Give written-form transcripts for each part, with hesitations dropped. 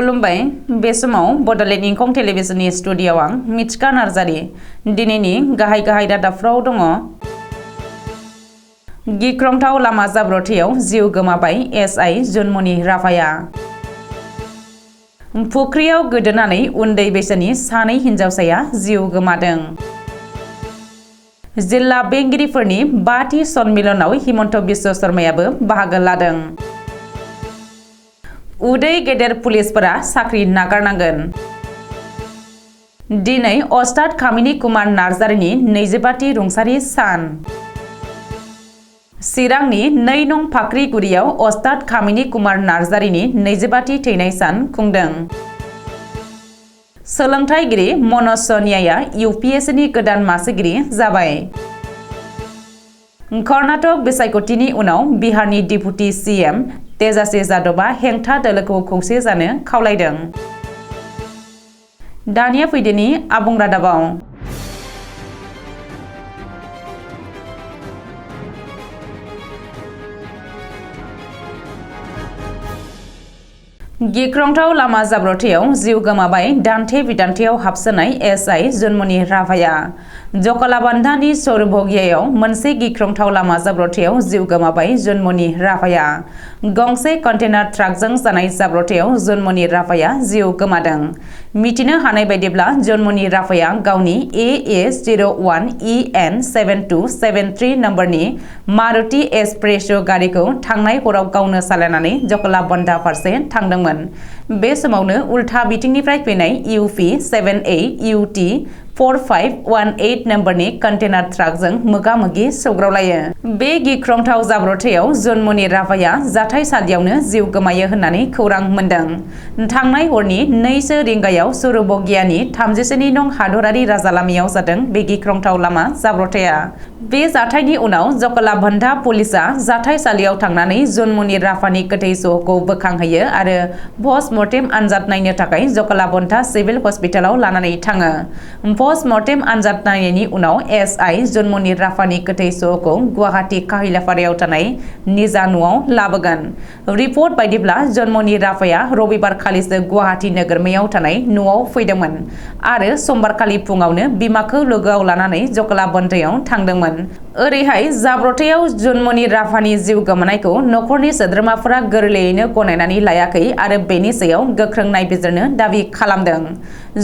खुलुमबाय बे समाव बडलेण्ड इंखं टेलिभिजननि स्टुडिय'आव आं मिथिका नार्जारि दिनैनि गाहाय रादाबफ्राव दङ। गिख्रंथाव लामा जाब्रबथायाव जिउ गोमाबाय एसआइ जुनमनि राभाया। फुख्रियाव गोदोनानै उन्दै बैसोनि सानै हिनजावसाया जिउ गोमादों। जिल्ला बेंगिरिफोरनि 5थि सन्मिलनाव हिमन्त बिश्व शर्मायाबो बाहागो लादों। उदै गेदेर पुलिसफोरा साख्रि नागारनांगोन। दिनै अस्ताद कामिनी कुमार नार्जारिनि 25थि रुंसारि सान। चिरांनि 2 नं फाख्रिगुरियाव अस्ताद कामिनी कुमार नार्जारिनि 25थि थैनाय सान खुंदों। सोलोंथाइगिरि मनज सनियाया UPSCनि गोदान मासिगिरि जाबाय। कर्नाटक बिसायख'थिनि उनाव बिहारनि डिपुटि CM तेजास्वी यादवआ हेंथा दोलोखौ खौसे जानो खावलायदों। दानिया फैदोनि आबुं रादाबाव। गिख्रंथाव लामा जाब्रबथायाव जिउ गोमाबाय दान्थे बिदान्थेयाव हाबसोनाय एसआइ जुनमनि राभाया। जकलाबान्धानि सौरभगियायाव मोनसे गिख्रंथाव लामा जाब्रबथायाव जिउ गोमाबाय जुनमनि राभाया। गंसे कन्टेनार ट्राकजों जानाय जाब्रबथायाव जुनमनि राभाया जिउ गोमादों। मिथिनो हानाय बायदिब्ला जुनमनि राभाया गावनि AA01EN7273 नम्बरनि मारुति एस्प्रेस' गारिखौ थांनाय हराव गावनो सालायनानै जकलाबान्धा फारसे थांदोंमोन। बे समावनो उल्था बिथिंनिफ्राय फैनाय UP78UT4518 नम्बरनि कन्टेनार ट्राकजों मोगा-मोगि सौग्रावलायो। बे गिख्रंथाव जाब्रबथायाव जुनमनि राभाया जाथायसालियावनो जिउ गोमायो होननानै खौरां मोन्दों। थांनाय हरनि 2 रिंगायाव सौरभगियानि 31 नं हादरारि राजालामायाव जादों बे गिख्रंथाव लामा जाब्रबथाया। बे जाथायनि उनाव जकलाबान्धा पुलिसआ जाथायसालियाव थांनानै जुनमनि राभानि गोथै सहखौ बोखांहैयो आरो पस्टमर्टेम आनजाद नायनो थाखाय जकलाबान्धा सिभिल हस्पिटालाव लानानै थाङो। पस्टमर्टेम आनजाद नायनायनि उनाव एसआइ जुनमनि राभानि गोथै सहखौ गुवाहाटी काहिलापारायाव थानाय निजा न'आव लाबोगोन। रिपर्ट बायदिब्ला जुनमनि राभाया रबिबारखालिसो गुवाहाटी नोगोरमायाव थानाय न'आव फैदोंमोन आरो समबारखालि फुङावनो बिमाखौ लोगोआव लानानै जकलाबान्धायाव थांदोंमोन। ओरैहाय जाब्रबथायाव जुनमनि राभानि जिउ गोमानायखौ नखरनि सोद्रोमाफोरा गोरलैयैनो गनायनानै लायाखै आरो बेनि सायाव गोख्रों नायबिजिरनो दाबि खालामदों।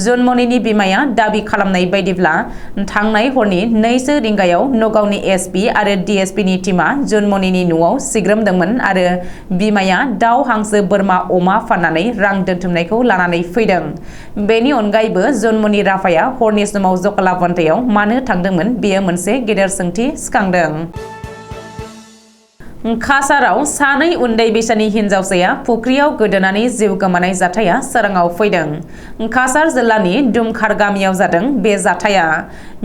जुनमनिनि बिमाया दाबि खालामनाय बायदिब्ला थांनाय हरनि 2 रिंगायाव नगावनि SP आरो DSPनि टीमा जुनमनिनि न'आव सिग्रोमदोंमोन आरो बिमाया दाउ, हांसो, बोरमा, अमा फाननानै रां दोनथुमनायखौ लानानै फैदों। बेनि अनगायैबो जुनमनि राभाया हरनि समाव जकलाबान्धायाव मानो थांदोंमोन बेयो मोनसे गेदेर सोंथि सिखांदों। काछाराव सानै उन्दै बैसोनि हिनजावसाया फुख्रियाव गोदोनानै जिउ गोमानाय जाथाया सोराङाव फैदों। काछार जिल्लानि दुमखार गामियाव जादों बे जाथाया।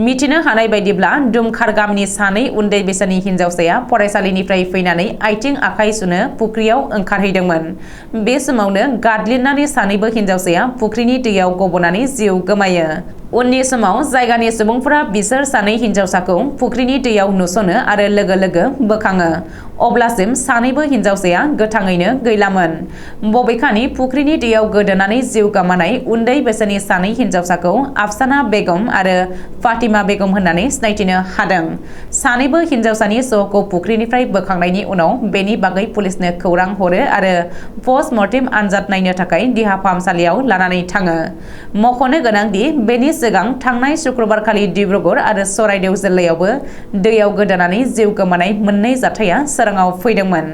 मिथिनो हानाय बायदिब्ला दुमखार गामिनि सानै उन्दै बैसोनि हिनजावसाया फरायसालिनिफ्राय फैनानै आथिं आखाइ सुनो फुख्रियाव ओंखारहैदोंमोन। बे समावनो गादलिननानै सानैबो हिनजावसाया फुख्रिनि दैयाव गबनानै जिउ गोमायो। उननि समाव जायगानि सुबुंफोरा बिसोर सानै हिनजावसाखौ फुख्रिनि दैयाव नुसनो आरो लोगो लोगो बोखाङो। अब्लासिम सानैबो हिनजावसाया गोथाङैनो गैलामोन। बबेखानि फुख्रिनि दैयाव गोदोनानै जिउ गोमानाय उन्दै बैसोनि सानै हिनजावसाखौ आफसाना बेगम आरो फातिमा बेगम होननानै सिनायथिनो हादों। सानैबो हिनजावसानि सहखौ फुख्रिनिफ्राय बोखांनायनि उनाव बेनि बागै पुलिसनो खौरां हरो आरो पस्टमर्टेम आनजाद नायनो थाखाय देहा फाहामसालियाव लानानै थाङो। मख'नो गोनांदि बेनि सिगां थांनाय शुक्रबारखालि डिब्रुगड़ आरो चराइदेव जिल्लायावबो दैयाव गोदोनानै जिउ गोमानाय मोननै जाथाया सोराङाव फैदोंमोन।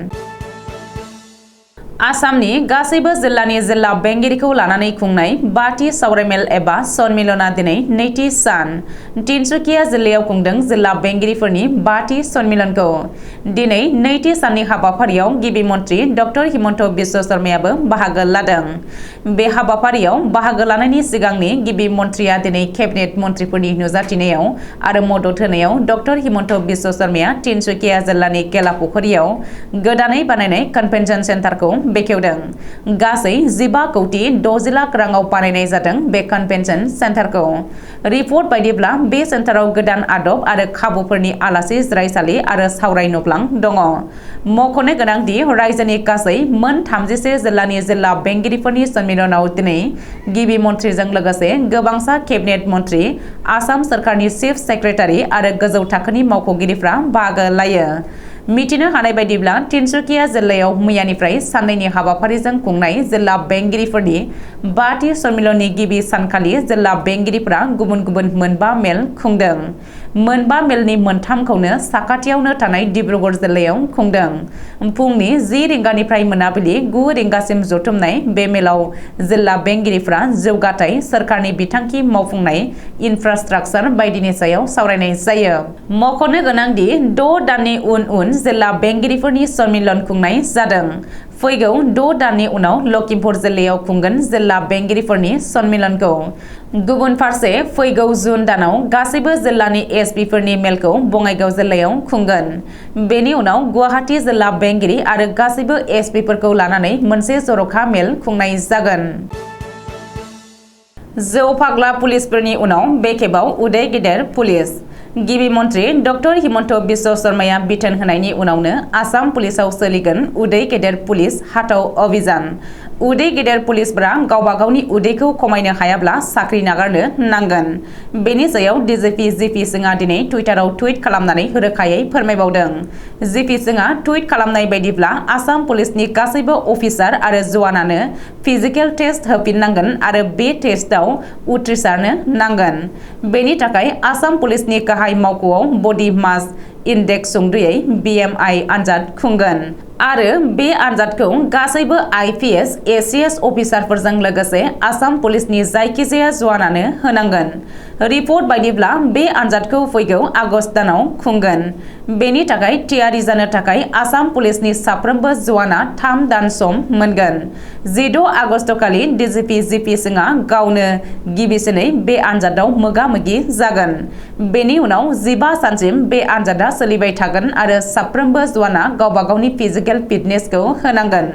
आसामनि गासैबो जिल्लानि जिल्ला बेंगिरिखौ लानानै खुंनाय 5थि सावरायमेल एबा सन्मिलना दिनै 2थि सान। तिनसुकिया जिल्लायाव खुंदों जिल्ला बेंगिरिफोरनि 5थि सन्मिलनखौ। दिनै 2थि साननि हाबाफारियाव गिबि मन्त्रि डक्टर हिमन्त बिश्व शर्मायाबो बाहागो लादों। बे हाबाफारियाव बाहागो लानायनि सिगांनि गिबि मन्त्रिया दिनै केबिनेट मन्त्रिफोरनि नुजाथिनायाव आरो मदद होनायाव डक्टर हिमन्त बिश्व शर्माया तिनसुकिया जिल्लानि गेलापुखुरियाव गोदानै बानायनाय कन्भेन्सन सेन्टारखौ बेखेवदों। गासै 15 कौटि 60 लाख राङाव बानायनाय जादों बे कन्वेन्शन सेन्टारखौ। रिपर्ट बायदिब्ला बे सेन्टाराव गोदान आदब आरो खाबुफोरनि आलासि जिरायसालि आरो सावराय न'ब्लां दङ। मख'नो गोनांदि रायजोनि गासै मोन 31 जिल्लानि जिल्ला बेंगिरिफोरनि सन्मिलनाव दिनै गिबि मन्थ्रिजों लोगोसे गोबांसा केबिनेट मन्थ्रि, आसाम सोरखारनि चिफ सेक्रेटारि आरो गोजौ थाखोनि मावख'गिरिफ्रा बाहागो लायो। मिथिनो हानाय बायदिब्ला तिनसुकिया जिल्लायाव मैयानिफ्राय साननैनि हाबाफारिजों खुंनाय जिल्ला बेंगिरिफोरनि 5थि सन्मिलननि गिबि सानखालि जिल्ला बेंगिरिफोरा गुबुन गुबुन मोनबा मेल खुंदों। मोनबा मेलनि मोनथामखौनो साखाथियावनो थानाय डिब्रुगड़ जिल्लायाव खुंदों। फुंनि 10 रिंगानिफ्राय मोनाबिलि 9 रिंगासिम जथुमनाय बे मेलाव जिल्ला बेंगिरिफ्रा जौगाथाय, सोरखारनि बिथांखि मावफुंनाय, इनफ्रास्ट्राक्चार बायदिनि सायाव सावरायनाय जायो। मख'नो गोनांदि 6 दाननि उन जिल्ला बेंगिरिफोरनि सन्मिलन खुंनाय जादों। फैगौ 6 दाननि उनाव लखिमपुर जिल्लायाव खुंगोन जिल्ला बेंगिरिफोरनि सन्मिलनखौ। गुबुन फारसे फैगौ जुन दानाव गासैबो जिल्लानि एसपिफोरनि मेलखौ बङाइगाव जिल्लायाव खुंगोन। बेनि उनाव गुवाहाटी जिल्ला बेंगिरि आरो गासैबो एसपिफोरखौ लानानै मोनसे जर'खा मेल खुंनाय जागोन। जौ फाग्ला पुलिसफोरनि उनाव बे खेबाव उदै गेदेर पुलिस। गिबि मन्थ्रि डक्टर हिमन्त बिश्व शर्माया बिथोन होनायनि उनावनो आसाम पुलिसाव सोलिगोन उदै गेदेर पुलिस हाथाव अभियान। उदै गेदेर पुलिसफोरा गावबा गावनि उदैखौ खमायनो हायाब्ला साख्रि नागारनो नांगोन। बेनि सायाव डिजिपि जिपि सिंहआ दिनै टुइटाराव टुइट खालामनानै रोखायै फोरमायबावदों। जिपि सिंहआ टुइट खालामनाय बायदिब्ला आसाम पुलिसनि गासैबो अफिसार आरो जवानानो फिजिकेल टेस्ट होफिननांगोन आरो बे टेस्टआव उथ्रिसारनो नांगोन। बेनि थाखाय आसाम पुलिसनि गाहाय मावख'आव बडि मास इन्डेक्स सुंद'यै BMI आनजाद खुंगोन आरो बे आनजादखौ गासैबो IPS, ACS अफिसारफोरजों लोगोसे आसाम पुलिसनि जायखिजाया जवानानो होनांगोन। रिपर्ट बायदिब्ला बे आनजादखौ फैगौ आगस्त दानाव खुंगोन। बेनि थाखाय थियारि जानो थाखाय आसाम पुलिसनि साफ्रोमबो जवाना 3 दान सम मोनगोन। 16 आगस्त खालि डिजिपि जिपि सिंहआ गावनो गिबिसिनै बे आनजादाव मोगा-मोगि जागोन। बेनि उनाव 15 सानसिम बे आनजादा सोलिबाय थागोन आरो साफ्रोमबो जवाना गावबा गावनि फिजिकेल फिटनेसखौ होनांगोन।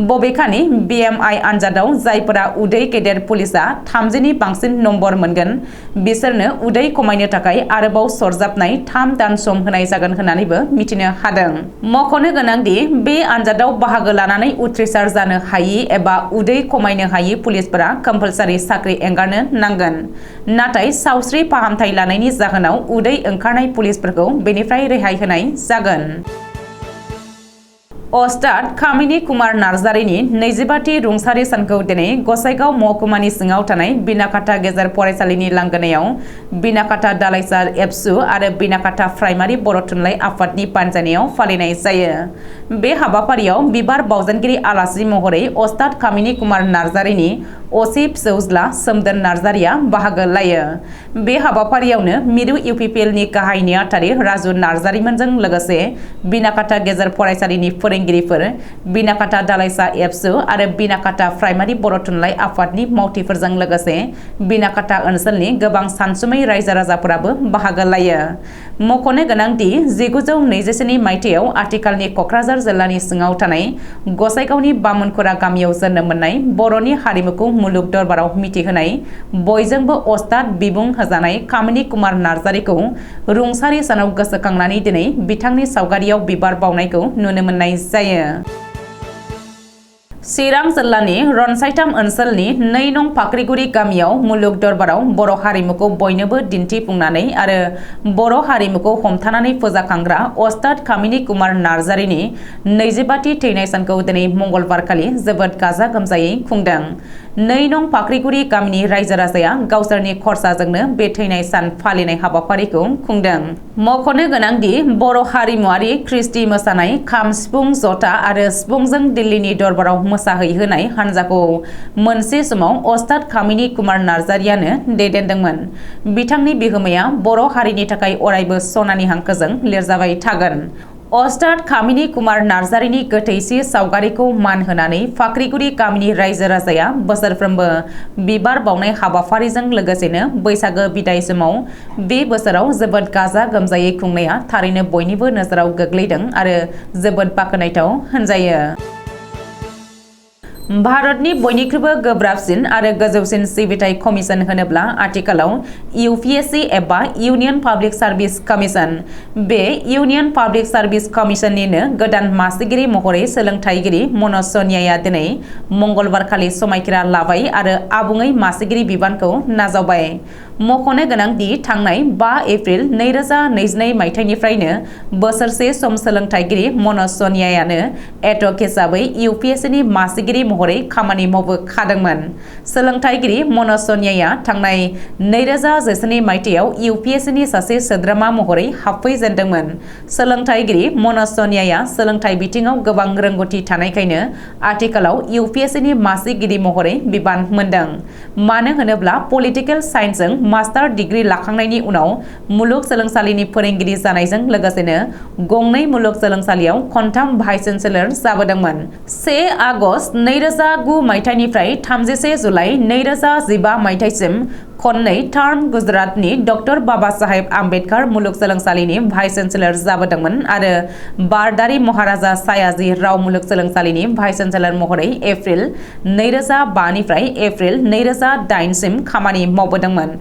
बबेखानि BMI आनजादाव जायफोरा उदै गेदेर पुलिसआ 30 नि बांसिन नम्बर मोनगोन बिसोरनो उदै खमायनो थाखाय आरोबाव सरजाबनाय 3 दान सम होनाय जागोन होननानैबो मिथिनो हादों। मख'नो गोनांदि बे आनजादाव बाहागो लानानै उथ्रिसार जानो हायि एबा उदै खमायनो हायि पुलिसफोरा कम्पालसारि साख्रि एंगारनो नांगोन। नाथाय सावस्रि फाहामथाय लानायनि जाहोनाव उदै ओंखारनाय पुलिसफोरखौ बेनिफ्राय रेहाय होनाय जागोन। अस्ताद कामिनी कुमार नार्जारिनि 25थि रुंसारि सानखौ दिनै गसाइगाव महकुमानि सिङाव थानाय बिनाकाटा गेजेर फरायसालिनि लांगोनायाव बिनाकाटा दालाइसा एबसु आरो बिनाकाटा प्राइमारि बर' थुनलाइ आफादनि बानजायनायाव फालिनाय जायो। बे हाबाफारियाव बिबार बावजानगिरि आलासि महरै अस्ताद कामिनी कुमार नार्जारिनि असे फिसौज्ला सोमदोन नार्जारिया बाहागो लायो। बे हाबाफारियावनो मिरु UPPLनि गाहाय नेहाथारि राजु नार्जारिमोनजों लोगोसे बिनाकाटा गेजेर फरायसालिनि फोरोंगिरिफोर, बिनाकाटा दालाइसा एबसु आरो बिनाकाटा प्राइमारि बर' थुनलाइ आफादनि मावथिफोरजों लोगोसे बिनाकाटा ओनसोलनि गोबां सानसुमै रायजो राजाफोराबो बाहागो लायो। मख'नो गोनांदि 1927 मायथाइयाव आथिखालनि क'क्राझार जिल्लानि सिङाव थानाय गसाइगावनि बामोनखुरा गामियाव जोनोम मोननाय बर'नि हारिमुखौ मुलुग दरबाराव मिथिहोनाय बयजोंबो अस्ताद बिमुं होजानाय कामिनी कुमार नार्जारिखौ रुंसारि सानाव गोसोखांनानै दिनै बिथांनि सावगारियाव बिबार बावनायखौ नुनो मोननाय जायो। चिरां जिल्लानि रनसायथाम ओनसोलनि 2 नं फाख्रिगुरि गामियाव मुलुग दरबाराव बर' हारिमुखौ बयनोबो दिन्थिफुंनानै आरो बर' हारिमुखौ हमथानानै फोजाखांग्रा अस्ताद कामिनी कुमार नार्जारिनि 25थि थैनाय सानखौ दिनै मंगलबारखालि जोबोद गाजा गोमजायै खुंदों। 2 नं फाख्रिगुरि गामिनि रायजो राजाया गावसोरनि खरसाजोंनो बे थैनाय सान फालिनाय हाबाफारिखौ खुंदों। मख'नो गोनांदि बर' हारिमुआरि कृष्टि मोसानाय खाम, सिफुं, जथा आरो सिफुंजों दिल्लीनि दरबाराव मोसाहैहोनाय हानजाखौ मोनसे समाव अस्ताद कामिनी कुमार नार्जारियानो दैदेनदोंमोन। बिथांनि बिहोमाया बर' हारिनि थाखाय अरायबो सनानि हांखोजों लिरजाबाय थागोन। अस्ताद कामिनी कुमार नार्जारिनि गोथैसि सावगारिखौ मान होनानै फाख्रिगुरि गामिनि रायजो राजाया बोसोरफ्रोमबो बिबार बावनाय हाबाफारिजों लोगोसेनो बैसागो बिदाय समाव बे बोसोराव जोबोद गाजा गोमजायै खुंनाया थारैनो बयनिबो नोजोराव गोग्लैदों आरो जोबोद बाख्नायथाव होनजायो। भारतनि बयनिख्रुइबो गोब्राबसिन आरो गोजौसिन सिबिथाय कमिसन होनोब्ला आथिखालाव यूपीएससी एबा इउनियन पाब्लिक सार्भिस कमिसन। बे इउनियन पाब्लिक सार्भिस कमिसननिनो गोदान मासिगिरि महरै सोलोंथाइगिरि मनज सनियाया दिनै मंगलबारखालि समायखिरा लाबाय आरो आबुङै मासिगिरि बिबानखौ नाजावबाय। मख'नो गोनांदि थांनाय 5 एप्रिल 2022 मायथाइनिफ्रायनो बोसोरसे सम सोलोंथाइगिरि मनज सनियायानो एटक हिसाबै यूपीएससीनि मासिगिरि महरै खामानि मावबोखादोंमोन। सोलोंथाइगिरि मनज सनियाया थांनाय 2017 मायथाइयाव यूपीएससीनि सासे सोद्रोमा महरै हाबफैजेनदोंमोन। सोलोंथाइगिरि मनज सनियाया सोलोंथाइ बिथिङाव गोबां रोंगौथि थानायखायनो आथिखालाव यूपीएससीनि मासिगिरि महरै बिबान मोनदों। मानो होनोब्ला पलिटिकेल साइन्सजों मास्टार डिग्री लाखांनायनि उनाव मुलुगसोलोंसालिनि फोरोंगिरि जानायजों लोगोसेनो गंनै मुलुगसोलोंसालियाव खनथाम भाइस चेन्सेलर जाबोदोंमोन। 1 आगस्ट 2009 मायथाइनिफ्राय 31 जुलाइ 2015 मायथाइसिम खननै टार्म गुजरातनि डक्टर बाबा साहेब आम्बेडकार मुलुगसोलोंसालिनि भाइस चेन्सेलर जाबोदोंमोन आरो बारदारि महाराजा सायाजी राव मुलुगसोलोंसालिनि भाइस चेन्सेलर महरै एप्रिल 2005 निफ्राय एप्रिल 2008 सिम खामानि मावबोदोंमोन।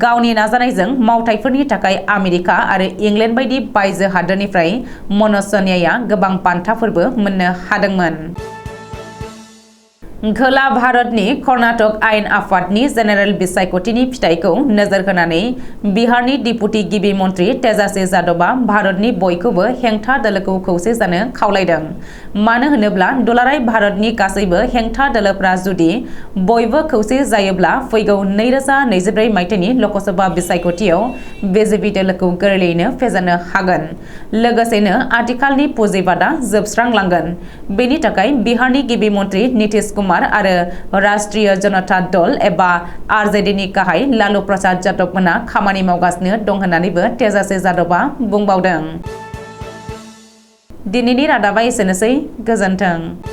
गावनि नाजानायजों मावथायफोरनि थाखाय आमेरिका आरो इंलेन्ड बायदि बायजो हादोरनिफ्राय मनज सनियाया गोबां बान्थाफोरबो मोननो हादोंमोन। खोला भारतनि कर्नाटक आयेन आफादनि जेनेरेल बिसायख'थिनि फिथाइखौ नोजोर होनानै बिहारनि डिपुटि गिबि मन्थ्रि तेजास्वी यादवआ भारतनि बयखौबो हेंथा दोलोखौ खौसे जानो खावलायदों। मानो होनोब्ला दुलाराय भारतनि गासैबो हेंथा दोलोफोरा जुदि बयबो खौसे जायोब्ला फैगौ 2024 मायथाइनि लकसभा बिसायख'थियाव बीजेपी दोलोखौ गोरलैयैनो फेजेननो हागोन। लोगोसेनो आथिखालनि पुजिबादआ जोबस्रांलांगोन। बेनि थाखाय बिहारनि गिबि मन्थ्रि नीतीश कुमार आरो राष्ट्रीय जनता दल एबा आरजेडीनि गाहाय लालु प्रसाद यादवमोना खामानि मावगासिनो दं होननानैबो तेजास्वी यादवआ बुंबावदों। दिनैनि रादाबा एसेनोसै। गोजोन्थों।